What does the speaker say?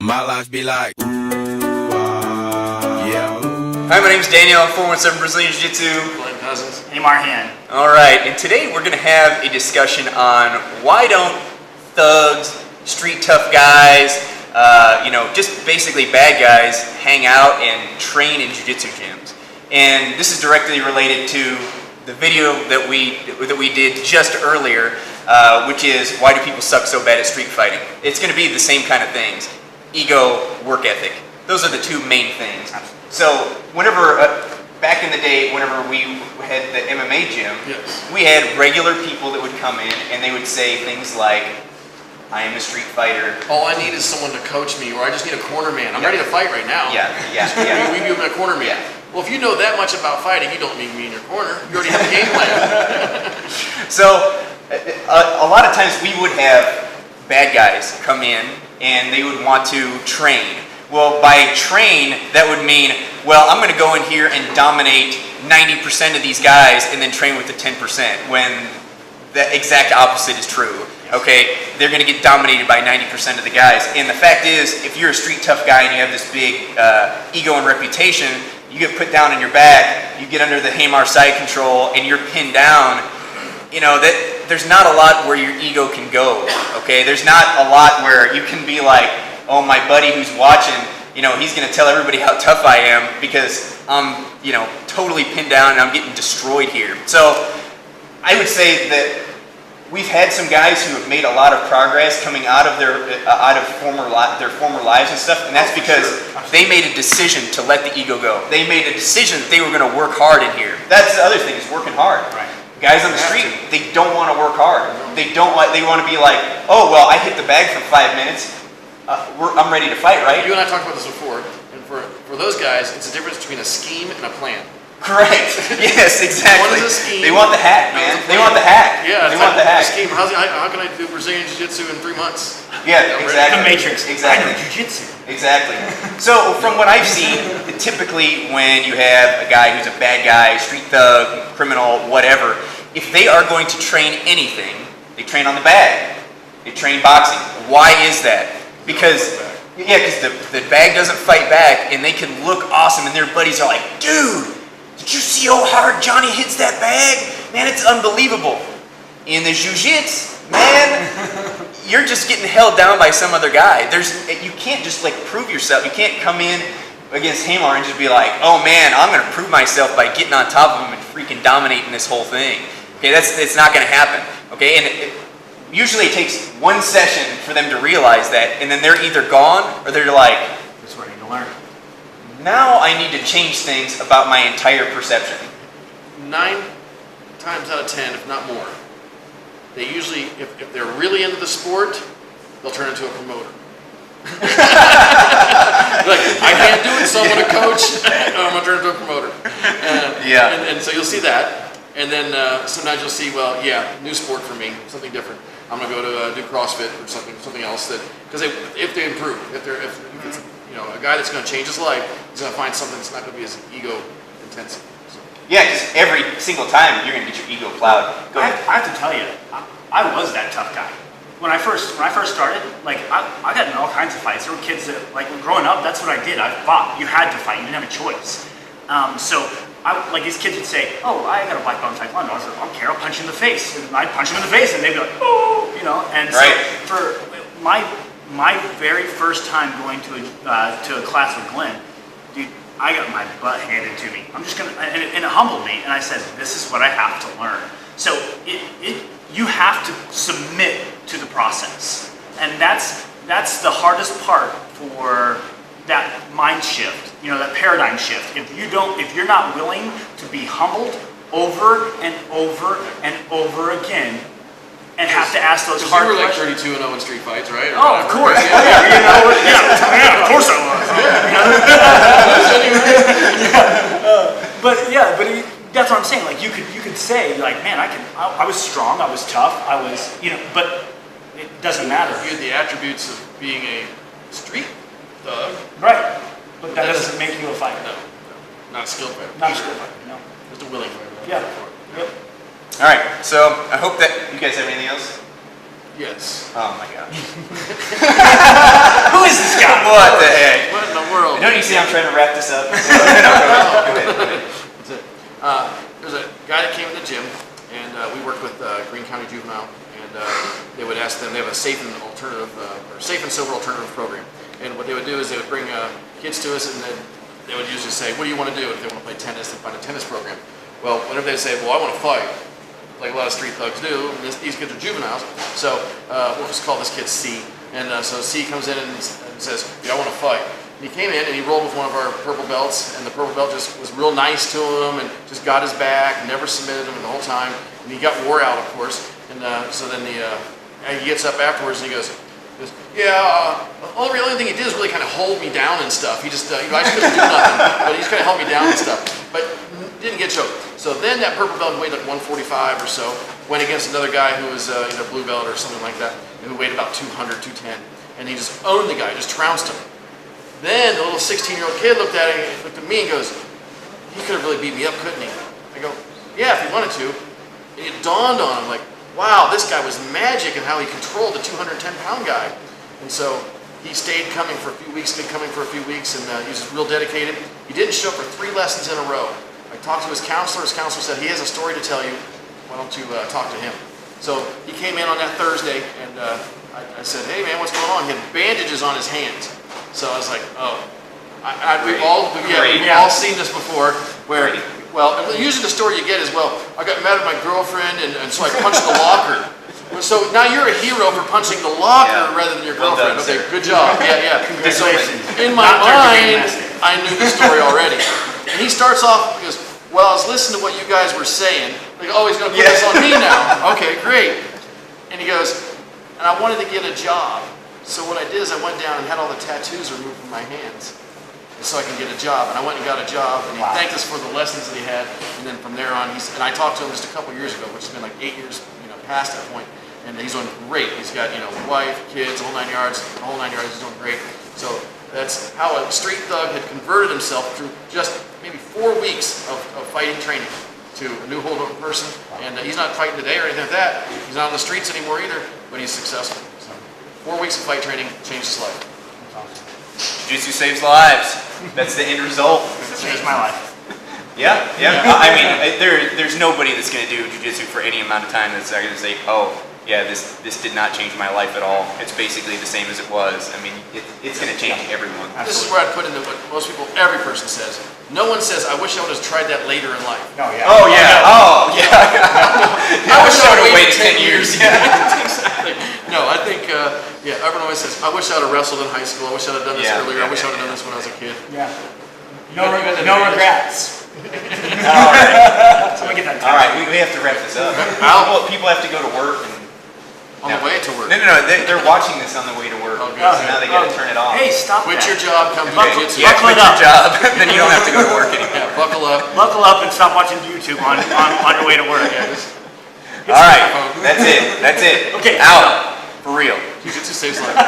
My life be like, yeah. Hi, my name's Daniel, 417 Brazilian Jiu Jitsu. Glenn Cousins. Hey, Marhan. Alright, and today we're going to have a discussion on why don't thugs, street tough guys, just basically bad guys hang out and train in jiu-jitsu gyms. And this is directly related to the video that we did just earlier, which is why do people suck so bad at street fighting? It's going to be the same kind of things. Ego, work ethic. Those are the two main things. So whenever, back in the day, whenever we had the MMA gym, yes, we had regular people that would come in and they would say things like, I am a street fighter. All I need is someone to coach me, or I just need a corner man. I'm ready to fight right now. Yeah. We give him a corner man. Yeah. Well, if you know that much about fighting, you don't need me in your corner. You already have a game plan. So a lot of times we would have bad guys come in and they would want to train. Well, by train, that would mean, well, I'm going to go in here and dominate 90% of these guys and then train with the 10%, when the exact opposite is true. Okay, they're going to get dominated by 90% of the guys. And the fact is, if you're a street tough guy and you have this big ego and reputation, you get put down in your back, you get under the Hamar side control, and you're pinned down. You know, there's not a lot where your ego can go, okay? There's not a lot where you can be like, oh, my buddy who's watching, he's going to tell everybody how tough I am because I'm, totally pinned down and I'm getting destroyed here. So I would say that we've had some guys who have made a lot of progress coming out of their former lives and stuff, and that's because they made a decision to let the ego go. They made a decision that they were going to work hard in here. That's the other thing, is working hard. Right. Guys on the street, they don't want to work hard. They want to be like, oh, well, I hit the bag for 5 minutes. I'm ready to fight, right? You and I talked about this before, and for those guys, it's a difference between a scheme and a plan. Correct. Yes, exactly. One is a scheme. They want the hack, man. They want the hack. Yeah, they want the hack. Scheme. How can I do Brazilian Jiu Jitsu in 3 months? Yeah, exactly. The Matrix. Exactly. I know Jiu-Jitsu. Exactly. So from what I've seen, typically when you have a guy who's a bad guy, street thug, criminal, whatever, if they are going to train anything, they train on the bag. They train boxing. Why is that? Because the bag doesn't fight back, and they can look awesome, and their buddies are like, dude, did you see how hard Johnny hits that bag? Man, it's unbelievable. In the jiu-jitsu, man, you're just getting held down by some other guy. You can't just prove yourself. You can't come in against Hamar and just be like, oh man, I'm going to prove myself by getting on top of him and freaking dominating this whole thing. Okay, it's not going to happen. Okay, and usually it takes one session for them to realize that, and then they're either gone or they're like, That's what I need to learn. now I need to change things about my entire perception. 9 times out of 10, if not more, they usually, if they're really into the sport, they'll turn into a promoter. Like, I can't do it, so I'm going to coach, or I'm going to turn into a promoter. And so you'll see that. And then sometimes you'll see, well, yeah, new sport for me, something different. I'm going to go to do CrossFit or something else, that because if they improve, if it's, a guy that's going to change his life, he's going to find something that's not going to be as ego intensive. So. Yeah, because every single time you're going to get your ego plowed. Go ahead. I have to tell you, I was that tough guy. When I first started, I got in all kinds of fights. There were kids that, growing up, that's what I did. I fought. You had to fight. You didn't have a choice. These kids would say, oh, I got a black belt in Taekwondo. I was like, I don't care, I'll punch you in the face. And I'd punch them in the face, and they'd be like, oh, And right. So for my very first time going to a class with Glenn, dude, I got my butt handed to me. I'm just gonna, and it humbled me, and I said, this is what I have to learn. So you have to submit to the process, and that's the hardest part for that mind shift, that paradigm shift. If you're not willing to be humbled over and over and over again, and have to ask those hard questions. You were 32-0 in street fights, right? Oh, of course. Yeah, of course I was. But that's what I'm saying. You could say, man, I was strong, I was tough, I was, but it doesn't matter. You had the attributes of being a street thug. Right. But that doesn't make you a fighter. No. Not a skilled fighter. Not a skilled fighter, no. Just a willing fighter. Yeah. Yep. All right, so I hope that you guys have anything else? Yes. Oh my gosh. Who is this guy? Boy, Don't you see I'm trying to wrap this up? Go ahead. That's it. There's a guy that came in the gym, and we worked with Greene County Juvenile, and they would ask them, they have a safe and sober alternative program. And what they would do is they would bring kids to us, and then they would usually say, what do you want to do? If they want to play tennis, they find a tennis program. Well, whenever they say, well, I want to fight, like a lot of street thugs do, and these kids are juveniles, so we'll just call this kid C. And so C comes in and says, yeah, I want to fight. And he came in and he rolled with one of our purple belts, and the purple belt just was real nice to him and just got his back, never submitted him the whole time. And he got wore out, of course. And so then he gets up afterwards and he goes, yeah, the only thing he did is really kind of hold me down and stuff. He just, I just couldn't do nothing, but he just kind of held me down and stuff. But didn't get choked. So then that purple belt, who weighed like 145 or so, went against another guy who was either blue belt or something like that, and who weighed about 200, 210. And he just owned the guy, just trounced him. Then the little 16-year-old kid looked at him, looked at me and goes, he could have really beat me up, couldn't he? I go, yeah, if he wanted to. And it dawned on him, like, wow, this guy was magic in how he controlled the 210-pound guy. And so he stayed coming for a few weeks, and he was real dedicated. He didn't show up for 3 lessons in a row. I talked to his counselor. His counselor said, he has a story to tell you. Why don't you talk to him? So he came in on that Thursday, and I said, hey, man, what's going on? He had bandages on his hands. So I was like, oh. We've all seen this before, where, well, usually the story you get is, well, I got mad at my girlfriend, and so I punched the locker. So now you're a hero for punching the locker rather than your girlfriend. Okay, good job. Yeah. Congratulations. So in my mind, I knew the story already. And he starts off, he goes, well, I was listening to what you guys were saying. Like, oh, he's going to put this on me now. Okay, great. And he goes, and I wanted to get a job. So what I did is I went down and had all the tattoos removed from my hands so I can get a job. And I went and got a job, and he thanked us for the lessons that he had. And then from there on, and I talked to him just a couple years ago, which has been like 8 years past that point. And he's doing great. He's got, wife, kids, the whole 9 yards, he's doing great. So that's how a street thug had converted himself through just maybe 4 weeks of fighting training to a new hold-up person. And he's not fighting today or anything like that. He's not on the streets anymore either, but he's successful. So 4 weeks of fight training changed his life. Jiu-Jitsu saves lives. That's the end result. It changed my life. Yeah. I mean, there's nobody that's going to do jiu-jitsu for any amount of time that's going to say, oh, yeah, this did not change my life at all. It's basically the same as it was. I mean, it's going to change everyone. This is where I put into what most people, every person says. No one says, I wish I would have tried that later in life. No, yeah. Oh, yeah. Oh, yeah. I wish I would have waited 10 years. Exactly. No, I think, everyone always says, I wish I would have wrestled in high school. I wish I would have done this earlier. I wish I would have done this when I was a kid. Yeah. No regrets. All right. So we get that. All right, we have to wrap this up. People have to go to work. On the way to work. No. They're watching this on the way to work. Oh, good. So now they got to turn it off. Hey, stop Quit that. your job, come to jiu-jitsu. Yeah, quit your job. Then you don't have to go to work anymore. Yeah, buckle up. Buckle up and stop watching YouTube on your way to work. All right, that's it. Okay. Out. For real. Jiu-jitsu saves life.